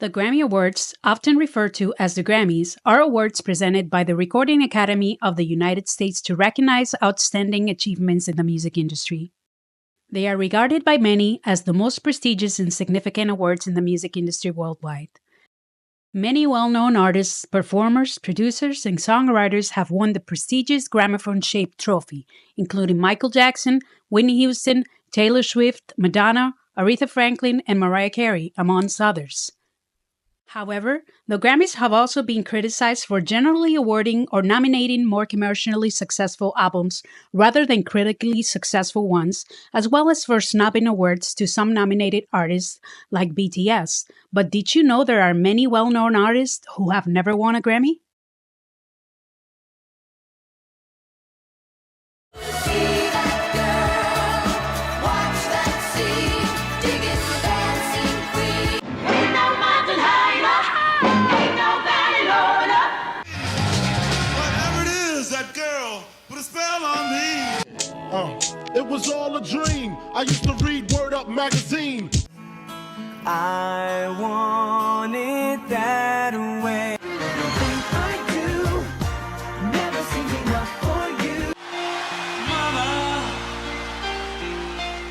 The Grammy Awards, often referred to as the Grammys, are awards presented by the Recording Academy of the United States to recognize outstanding achievements in the music industry. They are regarded by many as the most prestigious and significant awards in the music industry worldwide. Many well-known artists, performers, producers, and songwriters have won the prestigious gramophone-shaped trophy, including Michael Jackson, Whitney Houston, Taylor Swift, Madonna, Aretha Franklin, and Mariah Carey, amongst others. However, the Grammys have also been criticized for generally awarding or nominating more commercially successful albums rather than critically successful ones, as well as for snubbing awards to some nominated artists like BTS. But did you know there are many well-known artists who have never won a Grammy? It was all a dream. I used to read Word Up magazine. I want it that way. Everything I do, never singing up for you. Mama,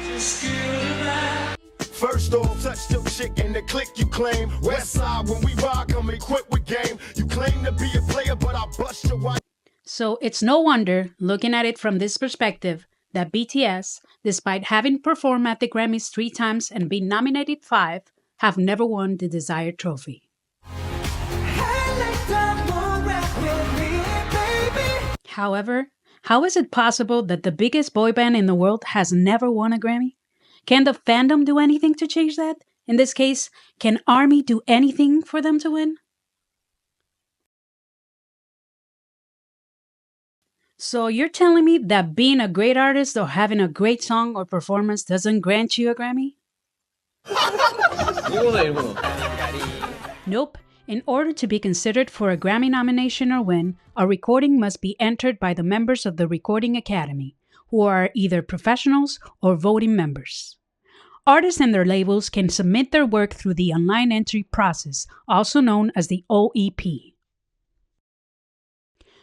just give it back. First off, touch your chick and the click you claim. West side, when we rock, come equipped with game. You claim to be a player, but I bust your wife. So it's no wonder, looking at it from this perspective, that BTS, despite having performed at the Grammys 3 times and been nominated 5, have never won the desired trophy. However, how is it possible that the biggest boy band in the world has never won a Grammy? Can the fandom do anything to change that? In this case, can ARMY do anything for them to win? So you're telling me that being a great artist or having a great song or performance doesn't grant you a Grammy? Nope. In order to be considered for a Grammy nomination or win, a recording must be entered by the members of the Recording Academy, who are either professionals or voting members. Artists and their labels can submit their work through the online entry process, also known as the OEP.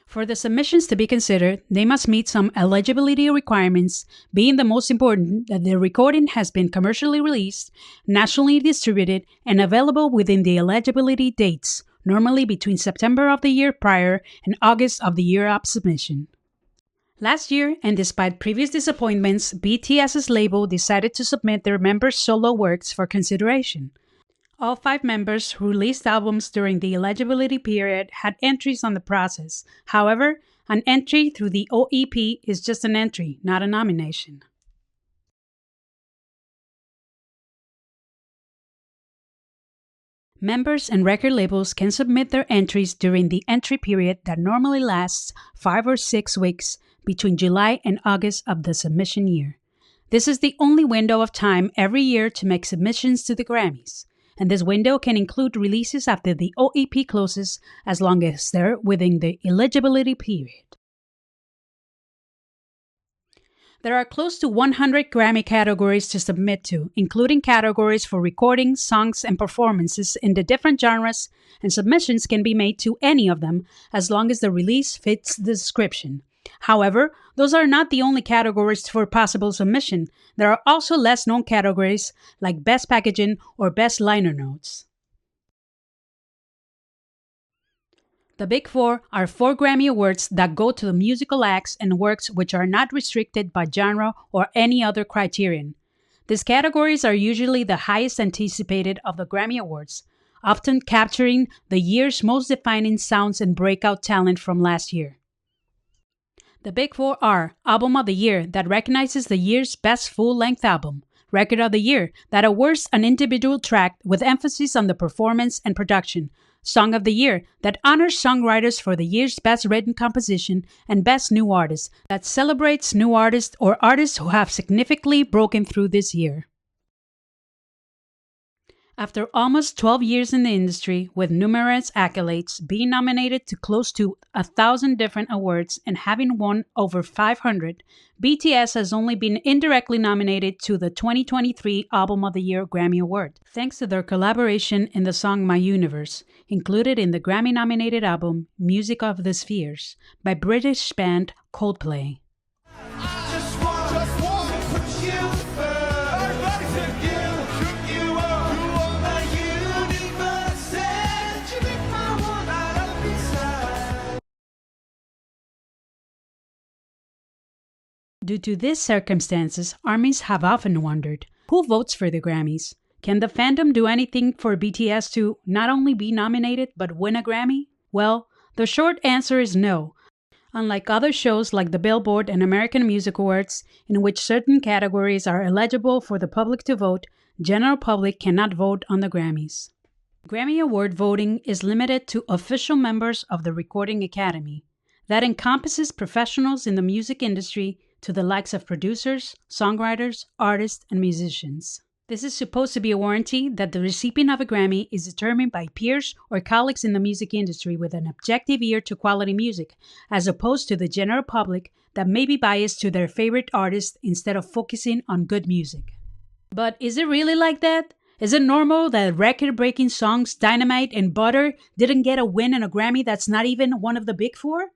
For the submissions to be considered, they must meet some eligibility requirements, being the most important that the recording has been commercially released, nationally distributed, and available within the eligibility dates, normally between September of the year prior and August of the year of submission. Last year, and despite previous disappointments, BTS's label decided to submit their members' solo works for consideration. All 5 members who released albums during the eligibility period had entries on the process. However, an entry through the OEP is just an entry, not a nomination. Members and record labels can submit their entries during the entry period that normally lasts 5 or 6 weeks between July and August of the submission year. This is the only window of time every year to make submissions to the Grammys, and this window can include releases after the OEP closes as long as they're within the eligibility period. There are close to 100 Grammy categories to submit to, including categories for recordings, songs, and performances in the different genres, and submissions can be made to any of them as long as the release fits the description. However, those are not the only categories for possible submission. There are also less known categories like Best Packaging or Best Liner Notes. The Big Four are 4 Grammy Awards that go to the musical acts and works which are not restricted by genre or any other criterion. These categories are usually the highest anticipated of the Grammy Awards, often capturing the year's most defining sounds and breakout talent from last year. The Big Four are Album of the Year, that recognizes the year's best full-length album; Record of the Year, that awards an individual track with emphasis on the performance and production; Song of the Year, that honors songwriters for the year's best written composition; and Best New Artist, that celebrates new artists or artists who have significantly broken through this year. After almost 12 years in the industry, with numerous accolades, being nominated to close to 1,000 different awards, and having won over 500, BTS has only been indirectly nominated to the 2023 Album of the Year Grammy Award, thanks to their collaboration in the song My Universe, included in the Grammy-nominated album Music of the Spheres by British band Coldplay. Due to these circumstances, ARMYs have often wondered, who votes for the Grammys? Can the fandom do anything for BTS to not only be nominated but win a Grammy? Well, the short answer is no. Unlike other shows like the Billboard and American Music Awards, in which certain categories are eligible for the public to vote, general public cannot vote on the Grammys. Grammy Award voting is limited to official members of the Recording Academy. That encompasses professionals in the music industry to the likes of producers, songwriters, artists, and musicians. This is supposed to be a warranty that the recipient of a Grammy is determined by peers or colleagues in the music industry with an objective ear to quality music, as opposed to the general public that may be biased to their favorite artist instead of focusing on good music. But is it really like that? Is it normal that record-breaking songs Dynamite and Butter didn't get a win and a Grammy that's not even one of the big four?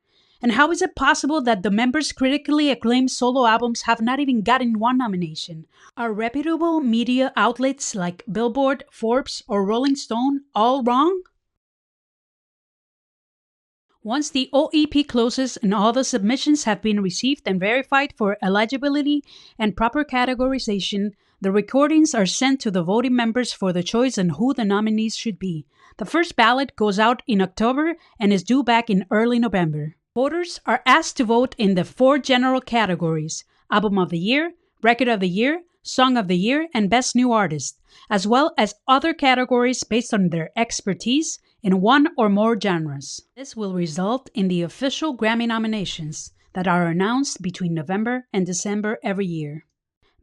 And how is it possible that the members' critically acclaimed solo albums have not even gotten one nomination? Are reputable media outlets like Billboard, Forbes, or Rolling Stone all wrong? Once the OEP closes and all the submissions have been received and verified for eligibility and proper categorization, the recordings are sent to the voting members for the choice on who the nominees should be. The first ballot goes out in October and is due back in early November. Voters are asked to vote in the 4 general categories: Album of the Year, Record of the Year, Song of the Year, and Best New Artist, as well as other categories based on their expertise in one or more genres. This will result in the official Grammy nominations that are announced between November and December every year.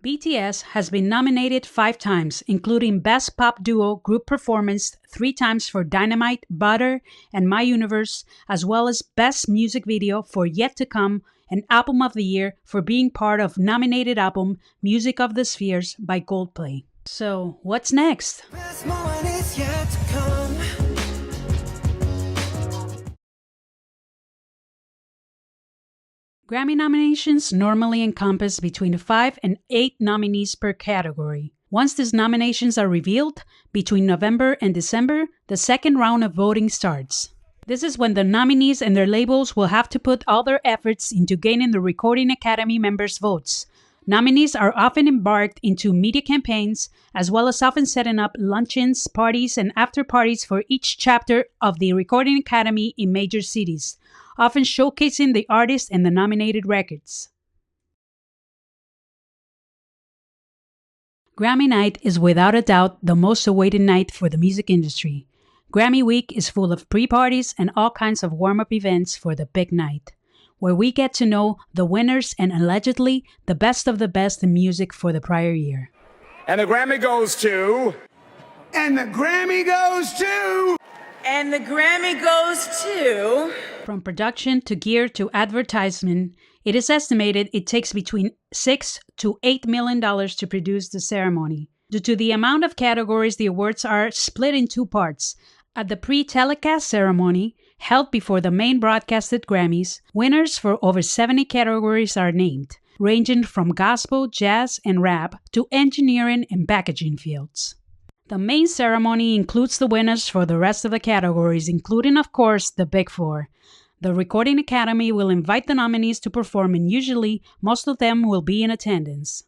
BTS has been nominated 5 times, including Best Pop Duo Group Performance 3 times for Dynamite, Butter, and My Universe, as well as Best Music Video for Yet to Come and Album of the Year for being part of nominated album Music of the Spheres by Coldplay. So, what's next? Best moment is yet to come. Grammy nominations normally encompass between 5 and 8 nominees per category. Once these nominations are revealed, between November and December, the second round of voting starts. This is when the nominees and their labels will have to put all their efforts into gaining the Recording Academy members' votes. Nominees are often embarked into media campaigns, as well as often setting up luncheons, parties, and after-parties for each chapter of the Recording Academy in major cities, often showcasing the artists and the nominated records. Grammy night is without a doubt the most awaited night for the music industry. Grammy week is full of pre-parties and all kinds of warm-up events for the big night, where we get to know the winners and allegedly the best of the best in music for the prior year. And the Grammy goes to... And the Grammy goes to... And the Grammy goes to... From production to gear to advertisement, it is estimated it takes between $6 to $8 million to produce the ceremony. Due to the amount of categories, the awards are split in 2 parts. At the pre-telecast ceremony, held before the main broadcasted Grammys, winners for over 70 categories are named, ranging from gospel, jazz, and rap to engineering and packaging fields. The main ceremony includes the winners for the rest of the categories, including, of course, the Big Four. The Recording Academy will invite the nominees to perform, and usually, most of them will be in attendance.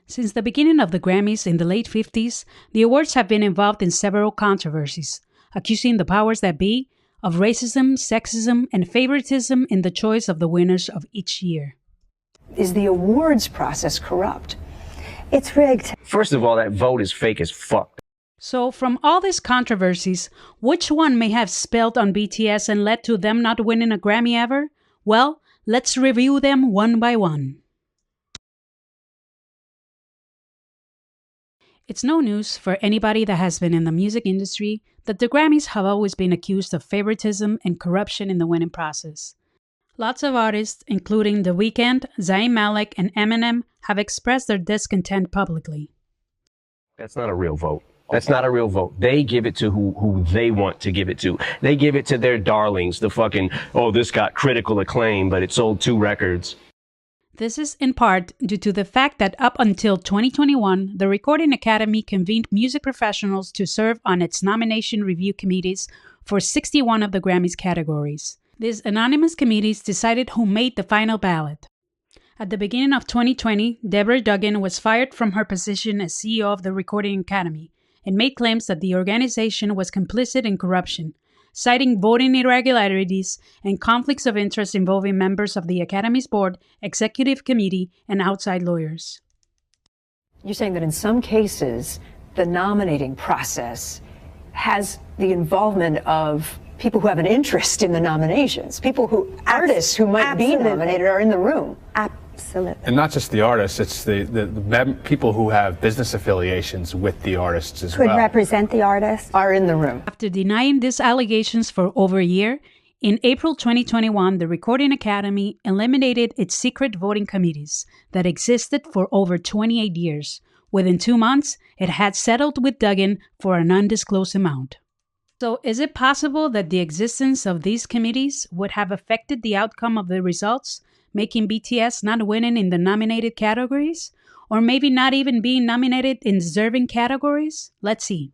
Since the beginning of the Grammys in the late 50s, the awards have been involved in several controversies, accusing the powers that be of racism, sexism, and favoritism in the choice of the winners of each year. Is the awards process corrupt? It's rigged. First of all, that vote is fake as fuck. So, from all these controversies, which one may have spilled on BTS and led to them not winning a Grammy ever? Well, let's review them one by one. It's no news for anybody that has been in the music industry that the Grammys have always been accused of favoritism and corruption in the winning process. Lots of artists, including The Weeknd, Zayn Malik, and Eminem, have expressed their discontent publicly. That's not a real vote. That's not a real vote. They give it to who they want to give it to. They give it to their darlings, the fucking, oh, this got critical acclaim, but it sold 2 records. This is in part due to the fact that up until 2021, the Recording Academy convened music professionals to serve on its nomination review committees for 61 of the Grammys categories. These anonymous committees decided who made the final ballot. At the beginning of 2020, Deborah Duggan was fired from her position as CEO of the Recording Academy and made claims that the organization was complicit in corruption, citing voting irregularities and conflicts of interest involving members of the Academy's board, executive committee, and outside lawyers. You're saying that in some cases, the nominating process has the involvement of people who have an interest in the nominations, artists who might be nominated are in the room. Absolutely. And not just the artists, it's the people who have business affiliations with the artists as Could well. represent the artist. Are in the room. After denying these allegations for over a year, in April 2021, the Recording Academy eliminated its secret voting committees that existed for over 28 years. Within 2 months, it had settled with Duggan for an undisclosed amount. So is it possible that the existence of these committees would have affected the outcome of the results, making BTS not winning in the nominated categories? Or maybe not even being nominated in deserving categories? Let's see.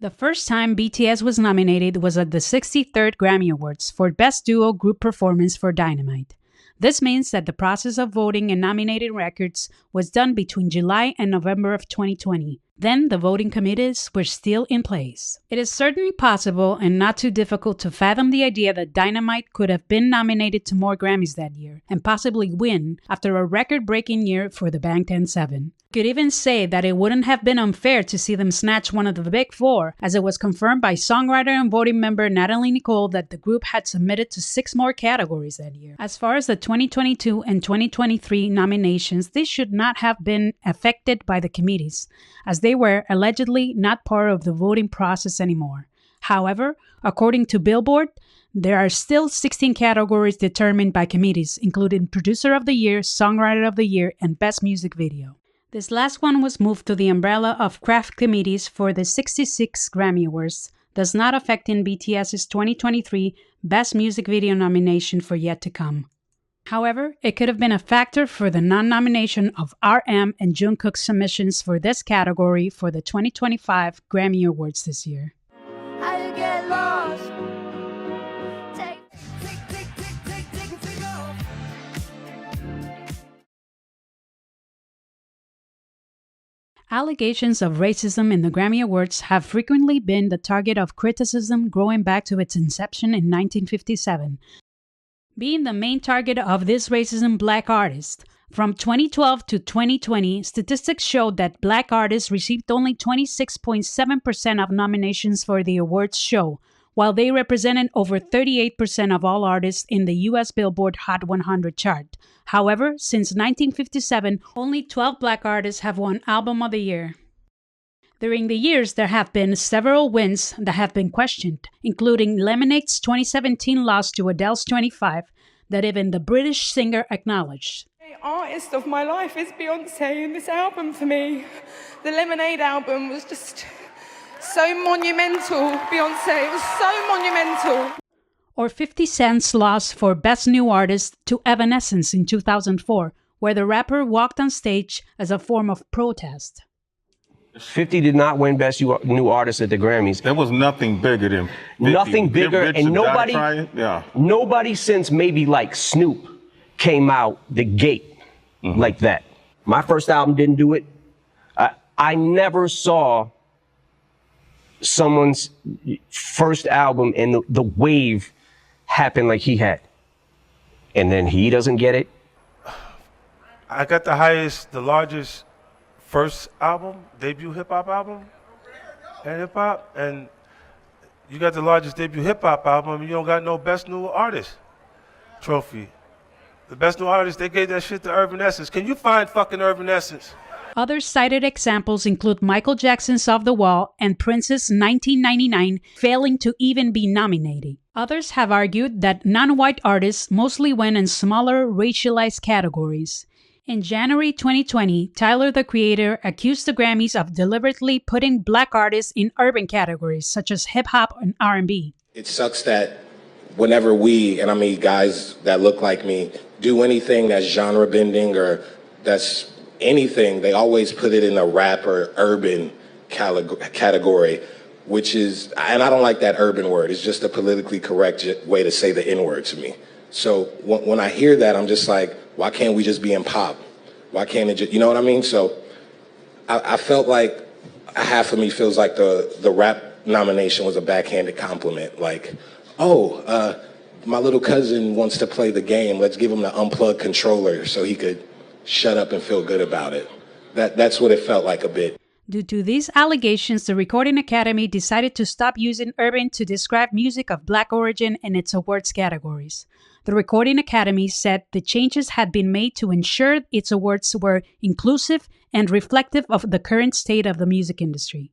The first time BTS was nominated was at the 63rd Grammy Awards for Best Duo Group Performance for Dynamite. This means that the process of voting and nominating records was done between July and November of 2020. Then the voting committees were still in place. It is certainly possible and not too difficult to fathom the idea that Dynamite could have been nominated to more Grammys that year and possibly win after a record-breaking year for the Bangtan 7. Could even say that it wouldn't have been unfair to see them snatch one of the big 4, as it was confirmed by songwriter and voting member Natalie Nicole that the group had submitted to 6 more categories that year. As far as the 2022 and 2023 nominations, they should not have been affected by the committees, as they were allegedly not part of the voting process anymore. However, according to Billboard, there are still 16 categories determined by committees, including Producer of the Year, Songwriter of the Year, and Best Music Video. This last one was moved to the umbrella of craft committees for the 66 Grammy Awards, thus not affecting BTS's 2023 Best Music Video nomination for Yet to Come. However, it could have been a factor for the non-nomination of RM and Jungkook's submissions for this category for the 2025 Grammy Awards this year. I get lost. Allegations of racism in the Grammy Awards have frequently been the target of criticism growing back to its inception in 1957. Being the main target of this racism black artist, from 2012 to 2020, statistics showed that black artists received only 26.7% of nominations for the awards show, while they represented over 38% of all artists in the US Billboard Hot 100 chart. However, since 1957, only 12 black artists have won Album of the Year. During the years, there have been several wins that have been questioned, including Lemonade's 2017 loss to Adele's 25, that even the British singer acknowledged. The artist of my life is Beyonce, and this album for me, the Lemonade album, was just so monumental. Beyonce, it was so monumental. Or 50 Cent's loss for Best New Artist to Evanescence in 2004, where the rapper walked on stage as a form of protest. 50 did not win Best New Artist at the Grammys. There was nothing bigger than 50. Nothing bigger, and nobody since maybe like Snoop came out the gate like that. My first album didn't do it. I never saw someone's first album and the wave happen like he had. And then he doesn't get it. I got the largest first album, debut hip-hop album, and hip-hop, and you got the largest debut hip-hop album, you don't got no Best New Artist trophy. The Best New Artist, they gave that shit to Urban Essence. Can you find fucking Urban Essence? Other cited examples include Michael Jackson's Off the Wall and Prince's 1999 failing to even be nominated. Others have argued that non-white artists mostly win in smaller racialized categories. In January 2020, Tyler, the Creator, accused the Grammys of deliberately putting black artists in urban categories such as hip-hop and R&B. It sucks that whenever we, and I mean guys that look like me, do anything that's genre-bending or that's anything, they always put it in a rap or urban category, which is, and I don't like that urban word. It's just a politically correct way to say the N-word to me. So when I hear that, I'm just like, why can't we just be in pop? Why can't it just, you know what I mean? So I felt like half of me feels like the rap nomination was a backhanded compliment. Like, oh, my little cousin wants to play the game. Let's give him the unplugged controller so he could shut up and feel good about it. That's what it felt like a bit. Due to these allegations, the Recording Academy decided to stop using urban to describe music of black origin in its awards categories. The Recording Academy said the changes had been made to ensure its awards were inclusive and reflective of the current state of the music industry.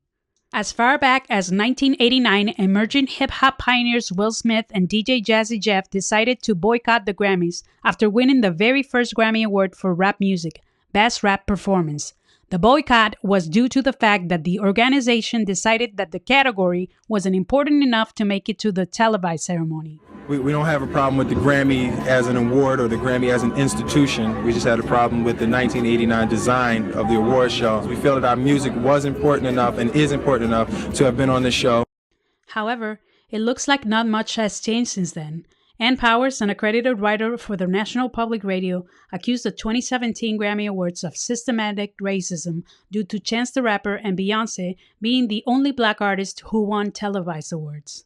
As far back as 1989, emerging hip-hop pioneers Will Smith and DJ Jazzy Jeff decided to boycott the Grammys after winning the very first Grammy Award for rap music, Best Rap Performance. The boycott was due to the fact that the organization decided that the category wasn't important enough to make it to the televised ceremony. We don't have a problem with the Grammy as an award or the Grammy as an institution. We just had a problem with the 1989 design of the award show. We feel that our music was important enough and is important enough to have been on the show. However, it looks like not much has changed since then. Ann Powers, an accredited writer for the National Public Radio, accused the 2017 Grammy Awards of systematic racism due to Chance the Rapper and Beyoncé being the only black artists who won televised awards.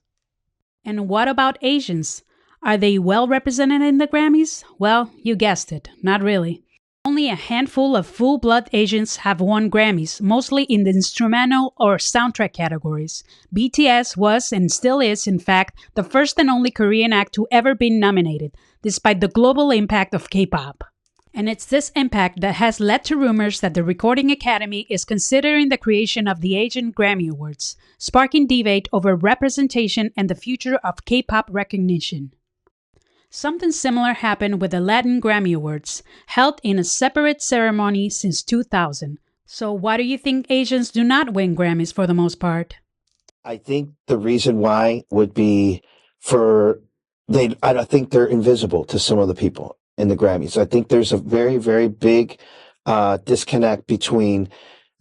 And what about Asians? Are they well represented in the Grammys? Well, you guessed it, not really. Only a handful of full-blood Asians have won Grammys, mostly in the instrumental or soundtrack categories. BTS was, and still is, in fact, the first and only Korean act to ever be nominated, despite the global impact of K-pop. And it's this impact that has led to rumors that the Recording Academy is considering the creation of the Asian Grammy Awards, sparking debate over representation and the future of K-pop recognition. Something similar happened with the Latin Grammy Awards, held in a separate ceremony since 2000. So why do you think Asians do not win Grammys for the most part? I think the reason why would be I think they're invisible to some of the people in the Grammys. I think there's a very, very big disconnect between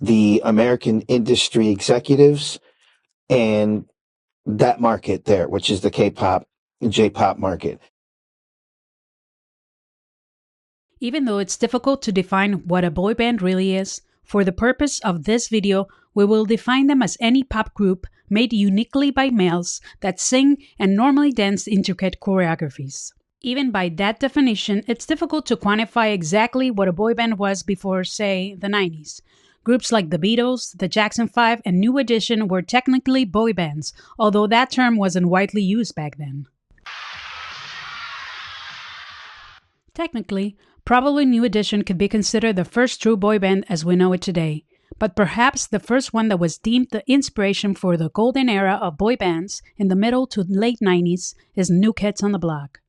the American industry executives and that market there, which is the K-pop and J-pop market. Even though it's difficult to define what a boy band really is, for the purpose of this video, we will define them as any pop group made uniquely by males that sing and normally dance intricate choreographies. Even by that definition, it's difficult to quantify exactly what a boy band was before, say, the 90s. Groups like the Beatles, the Jackson 5, and New Edition were technically boy bands, although that term wasn't widely used back then. Technically, probably New Edition could be considered the first true boy band as we know it today, but perhaps the first one that was deemed the inspiration for the golden era of boy bands in the middle to late 90s is New Kids on the Block.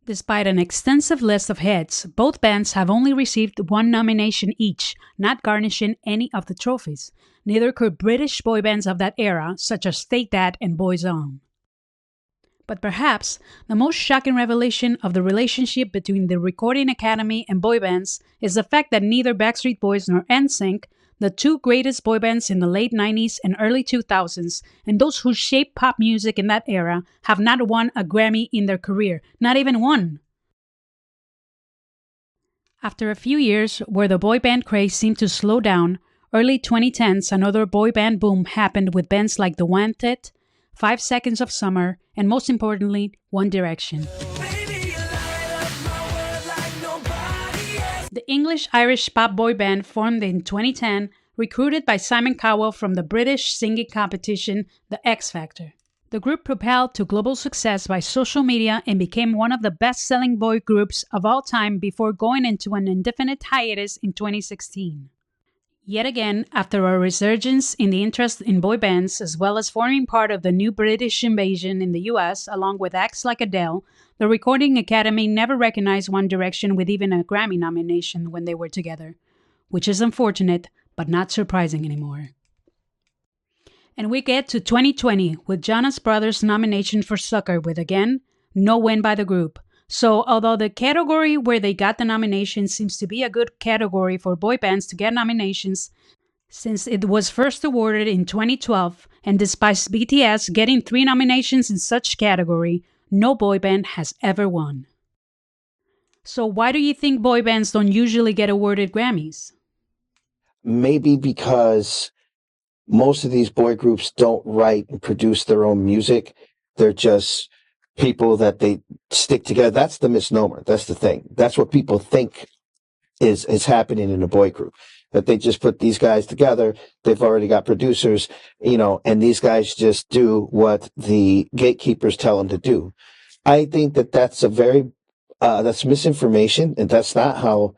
Despite an extensive list of hits, both bands have only received one nomination each, not garnishing any of the trophies. Neither could British boy bands of that era, such as Take That and Boyzone. But perhaps the most shocking revelation of the relationship between the Recording Academy and boy bands is the fact that neither Backstreet Boys nor NSYNC, the two greatest boy bands in the late 90s and early 2000s, and those who shaped pop music in that era, have not won a Grammy in their career, not even one. After a few years where the boy band craze seemed to slow down, early 2010s another boy band boom happened with bands like The Wanted, 5 Seconds of Summer, and most importantly, One Direction. The English-Irish pop boy band formed in 2010, recruited by Simon Cowell from the British singing competition The X Factor. The group propelled to global success by social media and became one of the best-selling boy groups of all time before going into an indefinite hiatus in 2016. Yet again, after a resurgence in the interest in boy bands, as well as forming part of the new British invasion in the US, along with acts like Adele, the Recording Academy never recognized One Direction with even a Grammy nomination when they were together, which is unfortunate, but not surprising anymore. And we get to 2020 with Jonas Brothers' nomination for Sucker with, again, no win by the group. So although the category where they got the nomination seems to be a good category for boy bands to get nominations, since it was first awarded in 2012, and despite BTS getting 3 nominations in such category, no boy band has ever won. So why do you think boy bands don't usually get awarded Grammys? Maybe because most of these boy groups don't write and produce their own music. They're just people that they stick together. That's the misnomer. That's the thing. That's what people think is happening in a boy group, that they just put these guys together. They've already got producers, and these guys just do what the gatekeepers tell them to do. I think that that's that's misinformation, and that's not how.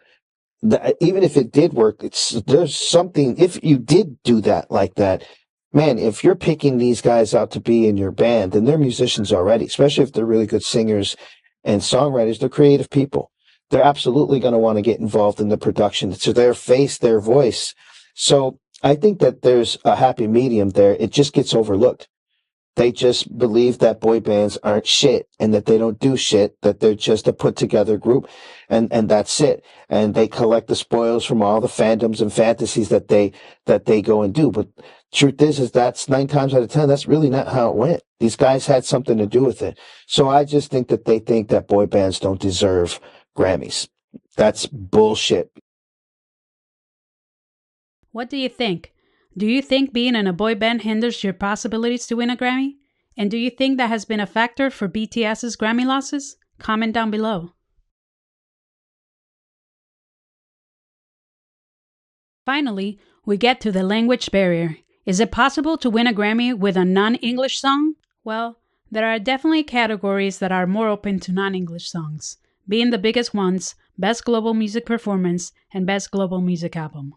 Even if it did work, there's something. If you did do that like that, man, if you're picking these guys out to be in your band, then they're musicians already, especially if they're really good singers and songwriters. They're creative people. They're absolutely going to want to get involved in the production. It's their face, their voice. So I think that there's a happy medium there. It just gets overlooked. They just believe that boy bands aren't shit and that they don't do shit, that they're just a put together group and that's it. And they collect the spoils from all the fandoms and fantasies that they go and do. But truth is that's 9 times out of 10, that's really not how it went. These guys had something to do with it. So I just think that they think that boy bands don't deserve Grammys. That's bullshit. What do you think? Do you think being in a boy band hinders your possibilities to win a Grammy? And do you think that has been a factor for BTS's Grammy losses? Comment down below. Finally, we get to the language barrier. Is it possible to win a Grammy with a non-English song? Well, there are definitely categories that are more open to non-English songs, being the biggest ones, Best Global Music Performance and Best Global Music Album.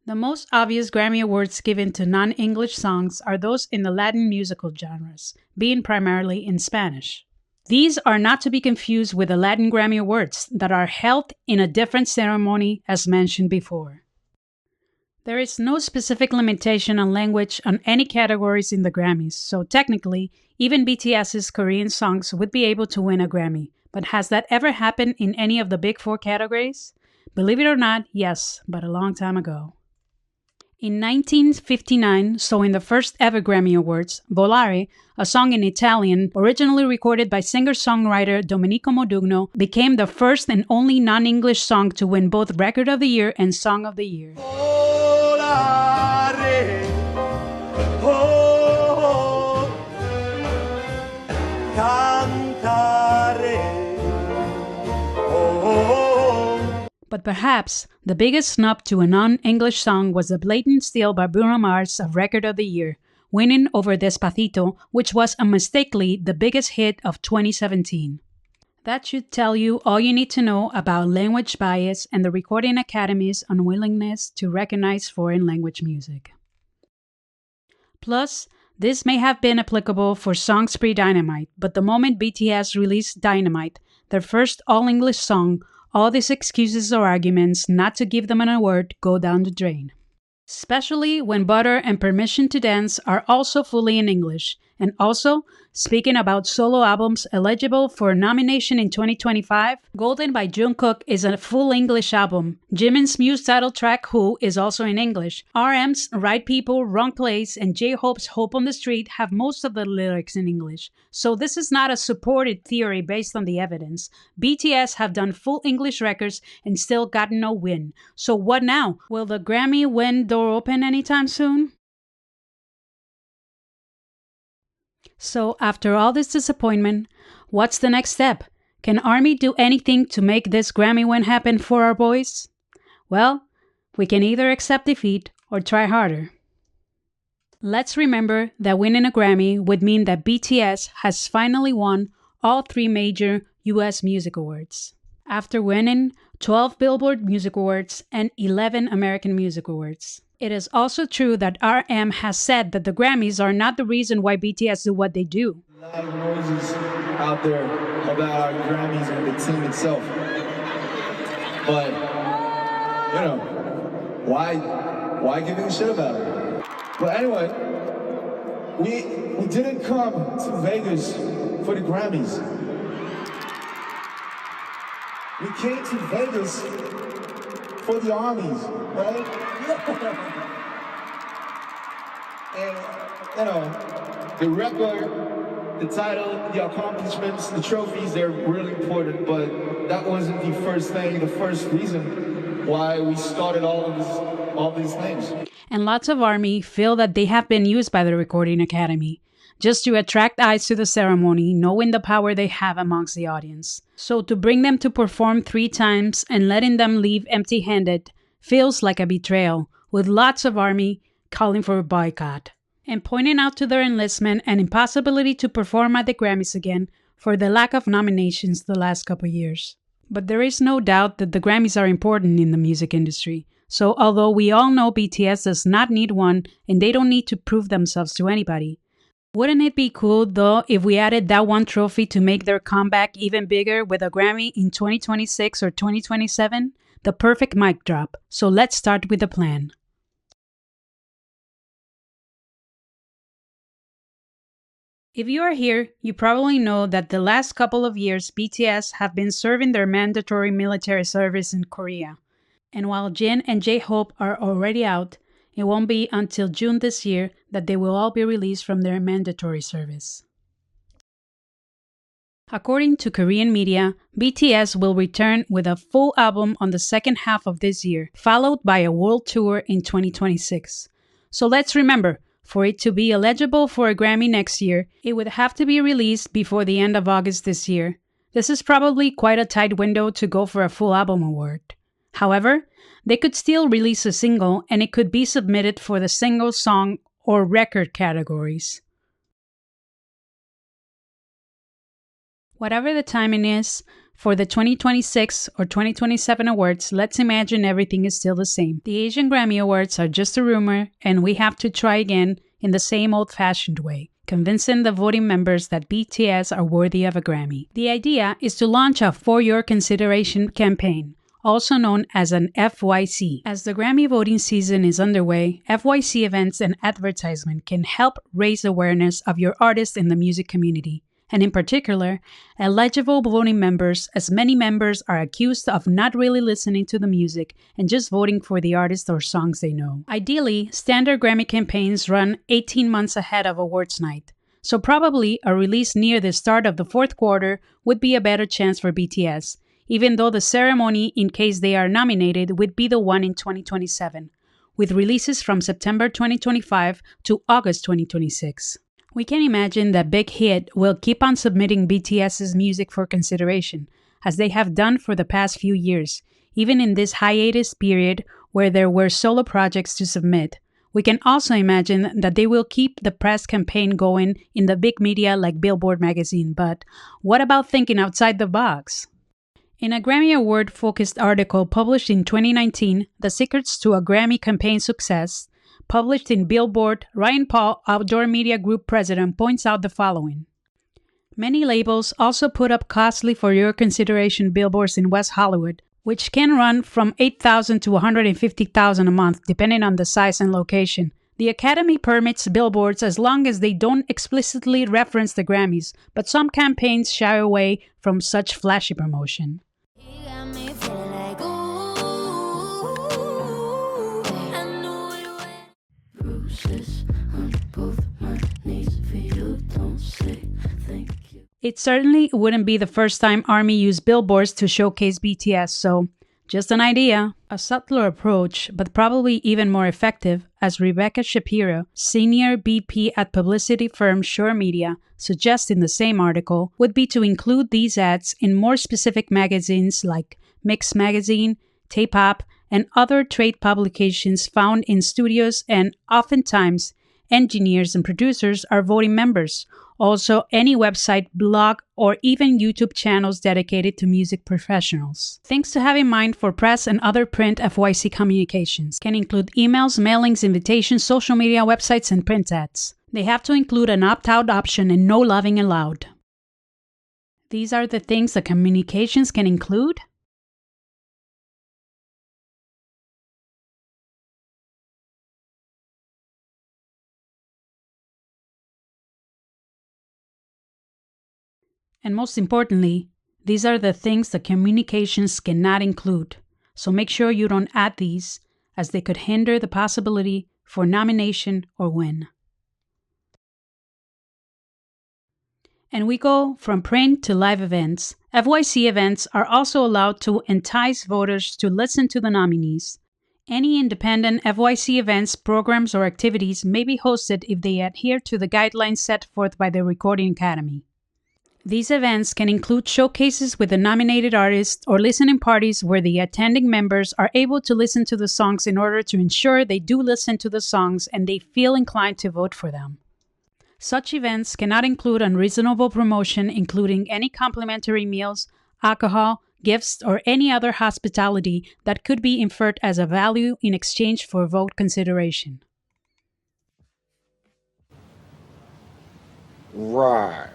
The most obvious Grammy Awards given to non-English songs are those in the Latin musical genres, being primarily in Spanish. These are not to be confused with the Latin Grammy Awards that are held in a different ceremony as mentioned before. There is no specific limitation on language on any categories in the Grammys, so technically, even BTS's Korean songs would be able to win a Grammy. But has that ever happened in any of the big 4 categories? Believe it or not, yes, but a long time ago. In 1959, so in the first ever Grammy Awards, Volare, a song in Italian originally recorded by singer-songwriter Domenico Modugno, became the first and only non-English song to win both Record of the Year and Song of the Year. Volare, oh, cantare, oh. But perhaps the biggest snub to a non-English song was the blatant steal by Bruno Mars of Record of the Year, winning over Despacito, which was unmistakably the biggest hit of 2017. That should tell you all you need to know about language bias and the Recording Academy's unwillingness to recognize foreign language music. Plus, this may have been applicable for songs pre-Dynamite, but the moment BTS released Dynamite, their first all-English song, all these excuses or arguments not to give them an award go down the drain. Especially when Butter and Permission to Dance are also fully in English. And also, speaking about solo albums eligible for nomination in 2025, Golden by Jungkook is a full English album. Jimin's Muse title track Who is also in English. RM's Right People, Wrong Place, and J-Hope's Hope on the Street have most of the lyrics in English. So this is not a supported theory based on the evidence. BTS have done full English records and still got no win. So what now? Will the Grammy win door open anytime soon? So after all this disappointment, what's the next step? Can ARMY do anything to make this Grammy win happen for our boys? Well, we can either accept defeat or try harder. Let's remember that winning a Grammy would mean that BTS has finally won all 3 major US music awards, after winning 12 Billboard Music Awards and 11 American Music Awards. It is also true that RM has said that the Grammys are not the reason why BTS do what they do. A lot of noises out there about our Grammys and the team itself. But, you know, why giving a shit about it? But anyway, we didn't come to Vegas for the Grammys. We came to Vegas for the armies, right? And, you know, the record, the title, the accomplishments, the trophies, they're really important, but that wasn't the first thing, the first reason why we started all these things. And lots of ARMY feel that they have been used by the Recording Academy just to attract eyes to the ceremony, knowing the power they have amongst the audience. So to bring them to perform 3 times and letting them leave empty-handed feels like a betrayal, with lots of ARMY calling for a boycott and pointing out to their enlistment and impossibility to perform at the Grammys again for the lack of nominations the last couple years. But there is no doubt that the Grammys are important in the music industry. So although we all know BTS does not need one and they don't need to prove themselves to anybody, wouldn't it be cool though if we added that one trophy to make their comeback even bigger with a Grammy in 2026 or 2027? The perfect mic drop. So let's start with the plan. If you are here, you probably know that the last couple of years BTS have been serving their mandatory military service in Korea. And while Jin and J-Hope are already out, it won't be until June this year that they will all be released from their mandatory service. According to Korean media, BTS will return with a full album on the second half of this year, followed by a world tour in 2026. So let's remember, for it to be eligible for a Grammy next year, it would have to be released before the end of August this year. This is probably quite a tight window to go for a full album award. However, they could still release a single and it could be submitted for the single, song, or record categories. Whatever the timing is, for the 2026 or 2027 awards, let's imagine everything is still the same. The Asian Grammy Awards are just a rumor, and we have to try again in the same old-fashioned way, convincing the voting members that BTS are worthy of a Grammy. The idea is to launch a For Your Consideration campaign, also known as an FYC. As the Grammy voting season is underway, FYC events and advertisement can help raise awareness of your artist in the music community. And in particular, eligible voting members, as many members are accused of not really listening to the music and just voting for the artist or songs they know. Ideally, standard Grammy campaigns run 18 months ahead of awards night, so probably a release near the start of the fourth quarter would be a better chance for BTS, even though the ceremony, in case they are nominated, would be the one in 2027, with releases from September 2025 to August 2026. We can imagine that Big Hit will keep on submitting BTS's music for consideration, as they have done for the past few years, even in this hiatus period where there were solo projects to submit. We can also imagine that they will keep the press campaign going in the big media like Billboard magazine, but what about thinking outside the box? In a Grammy Award-focused article published in 2019, The Secrets to a Grammy Campaign Success, published in Billboard, Ryan Paul, Outdoor Media Group president, points out the following. Many labels also put up costly For Your Consideration billboards in West Hollywood, which can run from $8,000 to $150,000 a month, depending on the size and location. The Academy permits billboards as long as they don't explicitly reference the Grammys, but some campaigns shy away from such flashy promotion. It certainly wouldn't be the first time ARMY used billboards to showcase BTS, so just an idea. A subtler approach, but probably even more effective, as Rebecca Shapiro, senior BP at publicity firm Shore Media, suggests in the same article, would be to include these ads in more specific magazines like Mix Magazine, Tape-Up, and other trade publications found in studios and, oftentimes, engineers, and producers are voting members. Also, any website, blog, or even YouTube channels dedicated to music professionals. Things to have in mind for press and other print FYC communications can include emails, mailings, invitations, social media, websites, and print ads. They have to include an opt-out option and no loving allowed. These are the things that communications can include. And most importantly, these are the things that communications cannot include. So make sure you don't add these, as they could hinder the possibility for nomination or win. And we go from print to live events. FYC events are also allowed to entice voters to listen to the nominees. Any independent FYC events, programs, or activities may be hosted if they adhere to the guidelines set forth by the Recording Academy. These events can include showcases with the nominated artists or listening parties where the attending members are able to listen to the songs in order to ensure they do listen to the songs and they feel inclined to vote for them. Such events cannot include unreasonable promotion, including any complimentary meals, alcohol, gifts, or any other hospitality that could be inferred as a value in exchange for vote consideration. Right.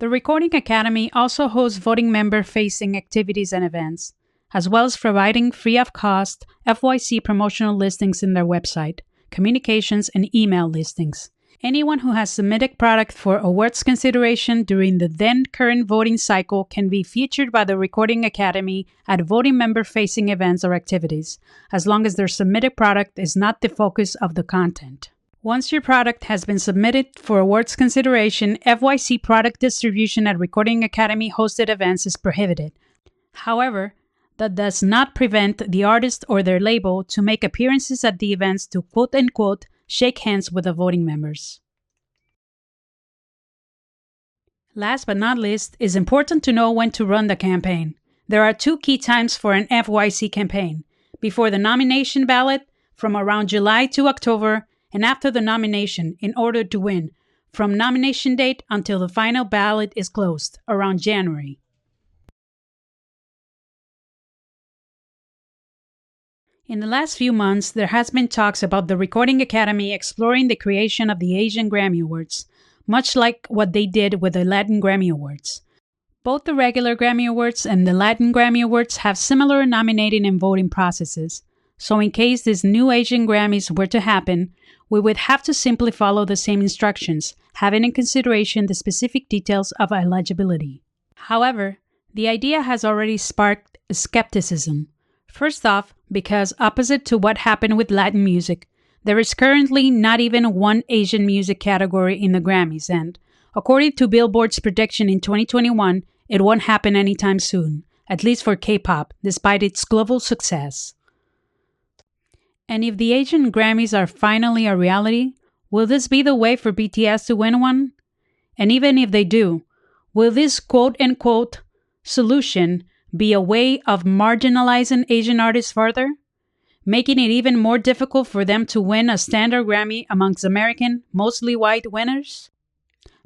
The Recording Academy also hosts voting member-facing activities and events, as well as providing free-of-cost FYC promotional listings in their website, communications, and email listings. Anyone who has submitted product for awards consideration during the then current voting cycle can be featured by the Recording Academy at voting member-facing events or activities, as long as their submitted product is not the focus of the content. Once your product has been submitted for awards consideration, FYC product distribution at Recording Academy hosted events is prohibited. However, that does not prevent the artist or their label to make appearances at the events to quote-unquote shake hands with the voting members. Last but not least, it's important to know when to run the campaign. There are 2 key times for an FYC campaign: before the nomination ballot, from around July to October, and after the nomination, in order to win, from nomination date until the final ballot is closed, around January. In the last few months, there has been talks about the Recording Academy exploring the creation of the Asian Grammy Awards, much like what they did with the Latin Grammy Awards. Both the regular Grammy Awards and the Latin Grammy Awards have similar nominating and voting processes, so in case these new Asian Grammys were to happen, we would have to simply follow the same instructions, having in consideration the specific details of eligibility. However, the idea has already sparked skepticism. First off, because opposite to what happened with Latin music, there is currently not even one Asian music category in the Grammys, and according to Billboard's prediction in 2021, it won't happen anytime soon, at least for K-pop, despite its global success. And if the Asian Grammys are finally a reality, will this be the way for BTS to win one? And even if they do, will this quote-unquote solution be a way of marginalizing Asian artists further, making it even more difficult for them to win a standard Grammy amongst American, mostly white winners?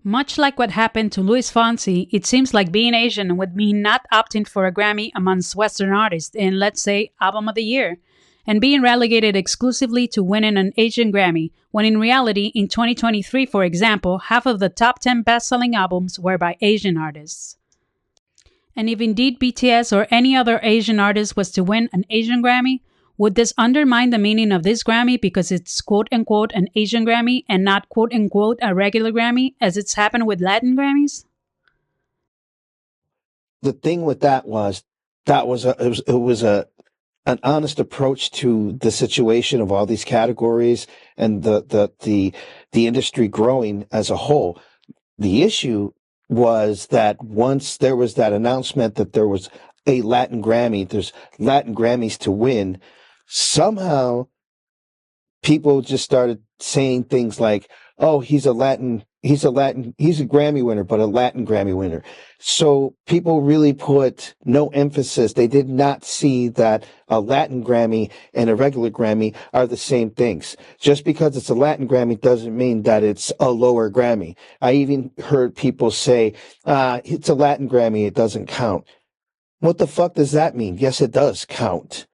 Much like what happened to Luis Fonsi, it seems like being Asian would mean not opting for a Grammy amongst Western artists in, let's say, Album of the Year, and being relegated exclusively to winning an Asian Grammy, when in reality, in 2023, for example, half of the top 10 best-selling albums were by Asian artists. And if indeed BTS or any other Asian artist was to win an Asian Grammy, would this undermine the meaning of this Grammy because it's quote-unquote an Asian Grammy and not quote-unquote a regular Grammy, as it's happened with Latin Grammys? The thing with that was an honest approach to the situation of all these categories and the industry growing as a whole. The issue was that once there was that announcement that there was a Latin Grammy, there's Latin Grammys to win, somehow people just started saying things like, oh, he's a Latin He's a Grammy winner, but a Latin Grammy winner. So people really put no emphasis. They did not see that a Latin Grammy and a regular Grammy are the same things. Just because it's a Latin Grammy doesn't mean that it's a lower Grammy. I even heard people say, it's a Latin Grammy, it doesn't count. What the fuck does that mean? Yes, it does count.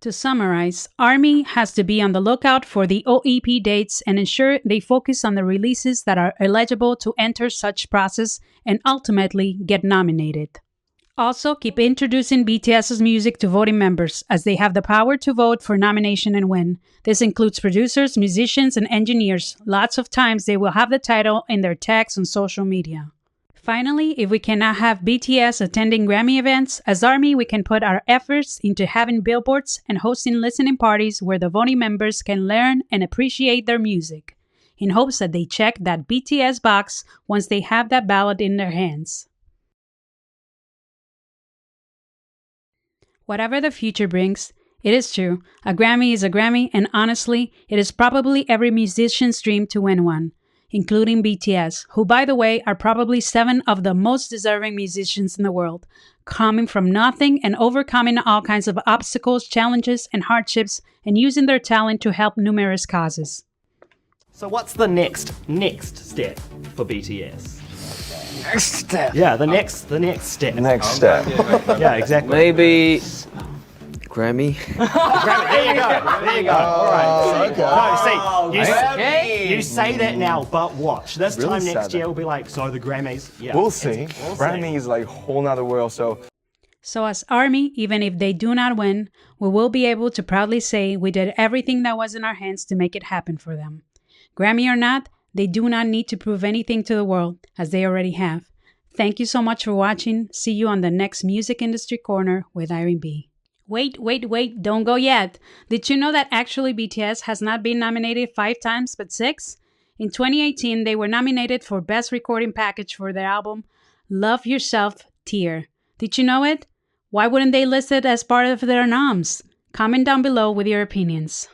To summarize, ARMY has to be on the lookout for the OEP dates and ensure they focus on the releases that are eligible to enter such process and ultimately get nominated. Also, keep introducing BTS's music to voting members, as they have the power to vote for nomination and win. This includes producers, musicians, and engineers. Lots of times they will have the title in their tags on social media. Finally, if we cannot have BTS attending Grammy events, as ARMY we can put our efforts into having billboards and hosting listening parties where the voting members can learn and appreciate their music, in hopes that they check that BTS box once they have that ballot in their hands. Whatever the future brings, it is true, a Grammy is a Grammy, and honestly, it is probably every musician's dream to win one, including BTS, who, by the way, are probably 7 of the most deserving musicians in the world, coming from nothing and overcoming all kinds of obstacles, challenges, and hardships, and using their talent to help numerous causes. So what's the next step for BTS? Next step? Yeah, the next step. Next step. Yeah, exactly. Maybe Grammy. There you go. All right. Okay. No, see, you say that now, but watch. This Really time next sad year will be like, so the Grammys. Yeah, We'll see. Grammy is like a whole nother world, so. So as ARMY, even if they do not win, we will be able to proudly say we did everything that was in our hands to make it happen for them. Grammy or not, they do not need to prove anything to the world, as they already have. Thank you so much for watching. See you on the next Music Industry Corner with Irene B. Wait, don't go yet. Did you know that actually BTS has not been nominated 5 times but 6? In 2018, they were nominated for Best Recording Package for their album Love Yourself, Tear. Did you know it? Why wouldn't they list it as part of their noms? Comment down below with your opinions.